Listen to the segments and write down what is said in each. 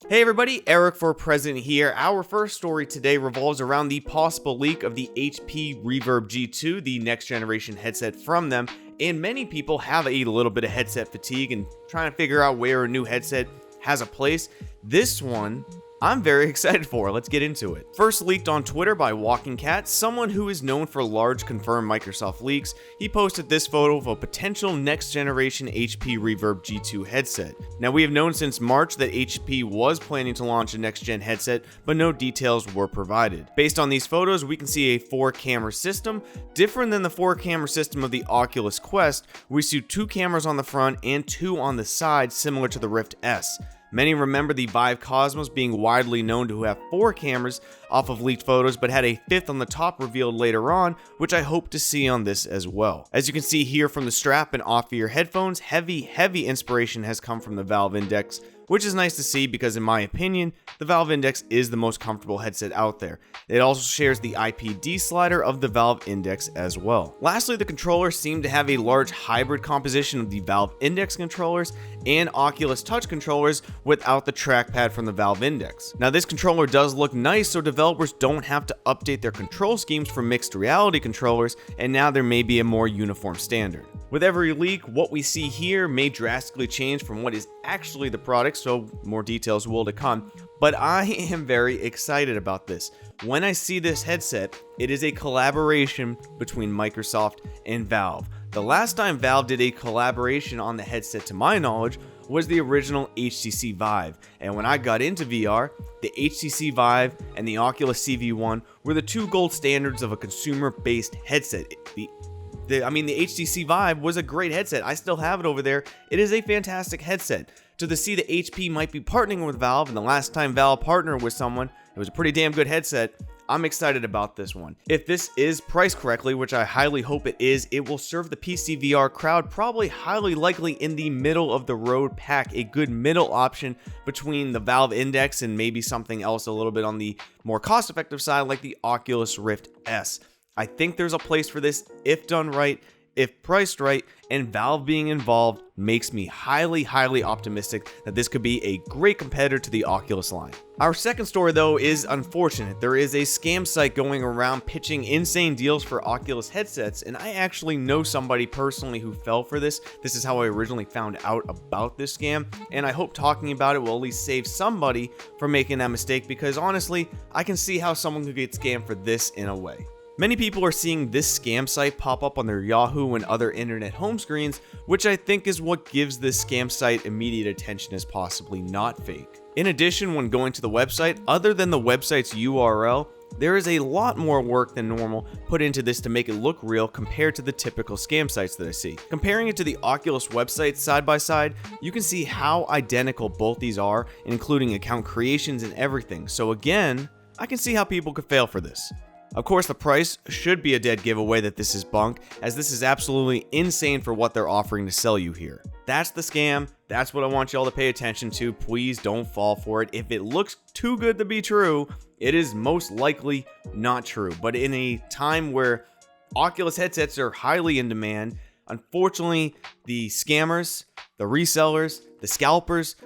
Hey everybody, Eric for President here. Our first story today revolves around the possible leak of the HP Reverb G2, the next generation headset from them, and many people have a little bit of headset fatigue and trying to figure out where a new headset has a place. This one I'm very excited for. Let's get into it. First leaked on Twitter by Walking Cat, someone who is known for large confirmed Microsoft leaks. He posted this photo of a potential next generation HP Reverb G2 headset. Now, we have known since March that HP was planning to launch a next gen headset, but no details were provided. Based on these photos, we can see a 4-camera system, different than the 4-camera system of the Oculus Quest. We see 2 cameras on the front and 2 on the side, similar to the Rift S. Many remember the Vive Cosmos being widely known to have 4 cameras off of leaked photos, but had a 5th on the top revealed later on, which I hope to see on this as well. As you can see here from the strap and off-ear headphones, heavy inspiration has come from the Valve Index, which is nice to see because in my opinion, the Valve Index is the most comfortable headset out there. It also shares the IPD slider of the Valve Index as well. Lastly, the controllers seem to have a large hybrid composition of the Valve Index controllers and Oculus Touch controllers without the trackpad from the Valve Index. Now, this controller does look nice, so developers don't have to update their control schemes for mixed reality controllers, and now there may be a more uniform standard. With every leak, what we see here may drastically change from what is actually the product, so more details will to come, but I am very excited about this. When I see this headset, it is a collaboration between Microsoft and Valve. The last time Valve did a collaboration on the headset, to my knowledge, was the original HTC Vive, and when I got into VR, the HTC Vive and the Oculus CV1 were the 2 gold standards of a consumer-based headset. The HTC Vive was a great headset. I still have it over there. It is a fantastic headset. To see that HP might be partnering with Valve, and the last time Valve partnered with someone, it was a pretty damn good headset. I'm excited about this one. If this is priced correctly, which I highly hope it is, it will serve the PC VR crowd, probably highly likely in the middle of the road pack, a good middle option between the Valve Index and maybe something else a little bit on the more cost-effective side like the Oculus Rift S. I think there's a place for this if done right, if priced right, and Valve being involved makes me highly optimistic that this could be a great competitor to the Oculus line. Our second story though is unfortunate. There is a scam site going around pitching insane deals for Oculus headsets, and I actually know somebody personally who fell for this. This is how I originally found out about this scam, and I hope talking about it will at least save somebody from making that mistake, because honestly, I can see how someone could get scammed for this in a way. Many people are seeing this scam site pop up on their Yahoo and other internet home screens, which I think is what gives this scam site immediate attention as possibly not fake. In addition, when going to the website, other than the website's URL, there is a lot more work than normal put into this to make it look real compared to the typical scam sites that I see. Comparing it to the Oculus website side by side, you can see how identical both these are, including account creations and everything. So again, I can see how people could fail for this. Of course, the price should be a dead giveaway that this is bunk, as this is absolutely insane for what they're offering to sell you here. That's the scam. That's what I want y'all to pay attention to. Please don't fall for it. If it looks too good to be true, it is most likely not true. But in a time where Oculus headsets are highly in demand, unfortunately, the scammers, the resellers, the scalpers,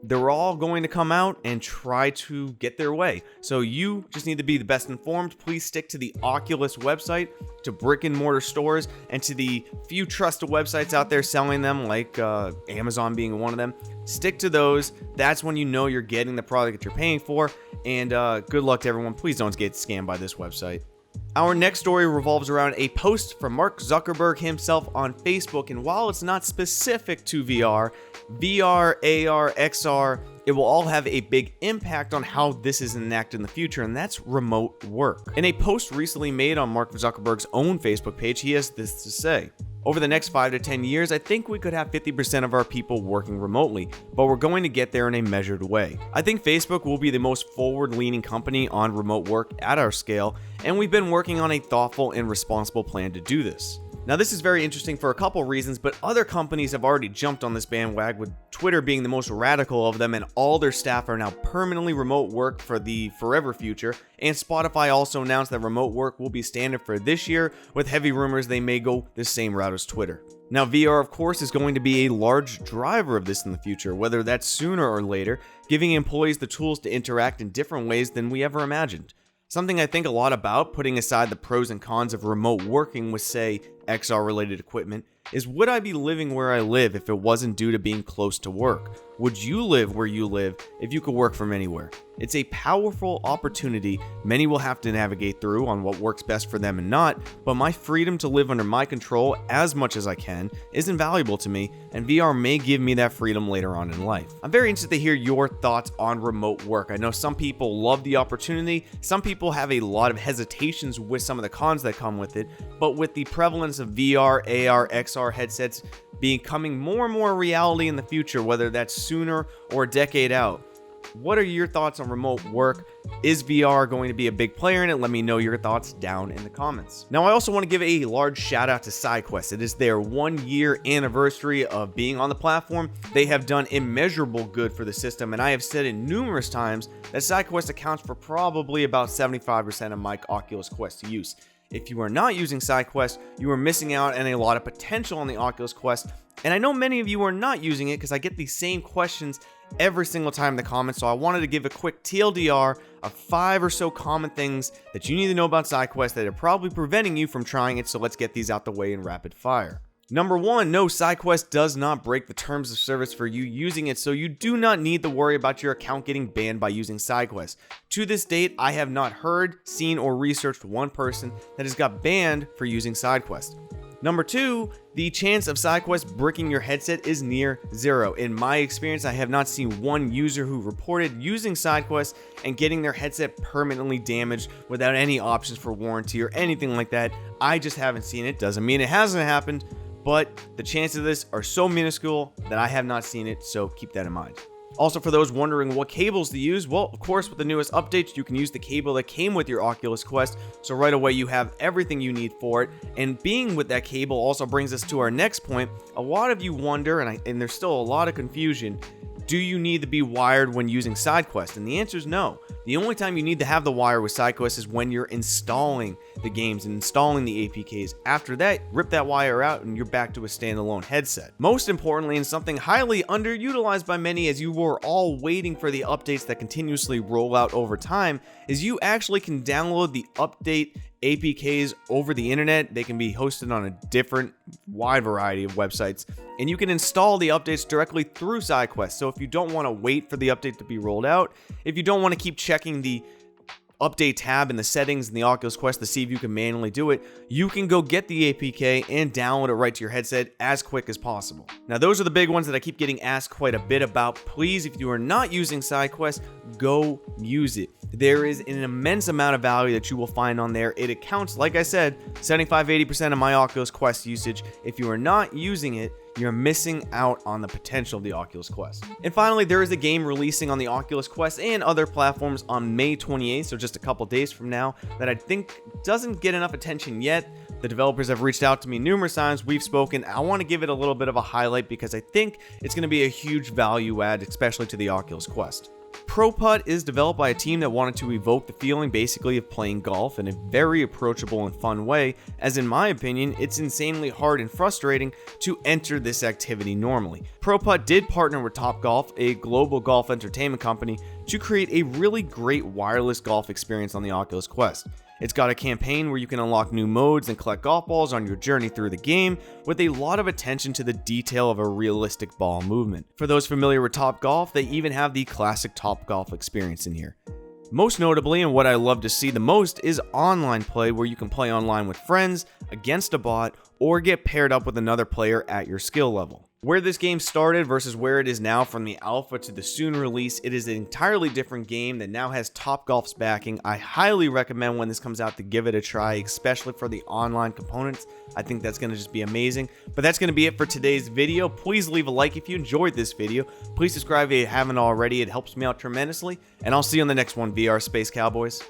they're all going to come out and try to get their way. So you just need to be the best informed. Please stick to the Oculus website, to brick and mortar stores, and to the few trusted websites out there selling them, like Amazon being one of them. Stick to those. That's when you know you're getting the product that you're paying for. And good luck to everyone. Please don't get scammed by this website. Our next story revolves around a post from Mark Zuckerberg himself on Facebook, and while it's not specific to VR, AR, XR, it will all have a big impact on how this is enacted in the future, and that's remote work. In a post recently made on Mark Zuckerberg's own Facebook page, he has this to say: "Over the next 5 to 10 years, I think we could have 50% of our people working remotely, but we're going to get there in a measured way. I think Facebook will be the most forward-leaning company on remote work at our scale, and we've been working on a thoughtful and responsible plan to do this." Now, this is very interesting for a couple reasons, but other companies have already jumped on this bandwagon, with Twitter being the most radical of them, and all their staff are now permanently remote work for the forever future. And Spotify also announced that remote work will be standard for this year, with heavy rumors they may go the same route as Twitter. Now, VR, of course, is going to be a large driver of this in the future, whether that's sooner or later, giving employees the tools to interact in different ways than we ever imagined. Something I think a lot about, putting aside the pros and cons of remote working with, say, XR-related equipment, is would I be living where I live if it wasn't due to being close to work? Would you live where you live if you could work from anywhere? It's a powerful opportunity many will have to navigate through on what works best for them and not, but my freedom to live under my control as much as I can is invaluable to me, and VR may give me that freedom later on in life. I'm very interested to hear your thoughts on remote work. I know some people love the opportunity, some people have a lot of hesitations with some of the cons that come with it, but with the prevalence of VR, AR, XR headsets becoming more and more reality in the future, whether that's sooner or a decade out. What are your thoughts on remote work? Is VR going to be a big player in it? Let me know your thoughts down in the comments. Now, I also want to give a large shout out to SideQuest. It is their 1 year anniversary of being on the platform. They have done immeasurable good for the system, and I have said it numerous times that SideQuest accounts for probably about 75% of my Oculus Quest use. If you are not using SideQuest, you are missing out on a lot of potential on the Oculus Quest, and I know many of you are not using it because I get these same questions every single time in the comments, so I wanted to give a quick TLDR of 5 or so common things that you need to know about SideQuest that are probably preventing you from trying it, so let's get these out the way in rapid fire. Number 1, no, SideQuest does not break the terms of service for you using it, so you do not need to worry about your account getting banned by using SideQuest. To this date, I have not heard, seen, or researched one person that has got banned for using SideQuest. Number 2, the chance of SideQuest bricking your headset is near zero. In my experience, I have not seen one user who reported using SideQuest and getting their headset permanently damaged without any options for warranty or anything like that. I just haven't seen it. Doesn't mean it hasn't happened, but the chances of this are so minuscule that I have not seen it, so keep that in mind. Also, for those wondering what cables to use, well, of course, with the newest updates, you can use the cable that came with your Oculus Quest, so right away you have everything you need for it. And being with that cable also brings us to our next point. A lot of you wonder, and there's still a lot of confusion, do you need to be wired when using SideQuest? And the answer is no. The only time you need to have the wire with SideQuest is when you're installing the games and installing the APKs. After that, rip that wire out and you're back to a standalone headset. Most importantly, and something highly underutilized by many as you were all waiting for the updates that continuously roll out over time, is you actually can download the update APKs over the internet. They can be hosted on a different wide variety of websites, and you can install the updates directly through SideQuest. So if you don't want to wait for the update to be rolled out, if you don't want to keep checking the update tab in the settings in the Oculus Quest to see if you can manually do it, you can go get the APK and download it right to your headset as quick as possible. Now, those are the big ones that I keep getting asked quite a bit about. Please, if you are not using SideQuest, go use it. There is an immense amount of value that you will find on there. It accounts, like I said, 75-80% of my Oculus Quest usage. If you are not using it, you're missing out on the potential of the Oculus Quest. And finally, there is a game releasing on the Oculus Quest and other platforms on May 28th, so just a couple days from now, that I think doesn't get enough attention yet. The developers have reached out to me numerous times. We've spoken. I want to give it a little bit of a highlight because I think it's going to be a huge value add, especially to the Oculus Quest. ProPutt is developed by a team that wanted to evoke the feeling basically of playing golf in a very approachable and fun way, as in my opinion, it's insanely hard and frustrating to enter this activity normally. ProPutt did partner with Topgolf, a global golf entertainment company, to create a really great wireless golf experience on the Oculus Quest. It's got a campaign where you can unlock new modes and collect golf balls on your journey through the game, with a lot of attention to the detail of a realistic ball movement. For those familiar with Topgolf, they even have the classic Topgolf experience in here. Most notably, and what I love to see the most, is online play, where you can play online with friends, against a bot, or get paired up with another player at your skill level. Where this game started versus where it is now from the alpha to the soon release, it is an entirely different game that now has Topgolf's backing. I highly recommend when this comes out to give it a try, especially for the online components. I think that's going to just be amazing. But that's going to be it for today's video. Please leave a like if you enjoyed this video. Please subscribe if you haven't already. It helps me out tremendously. And I'll see you on the next one, VR Space Cowboys.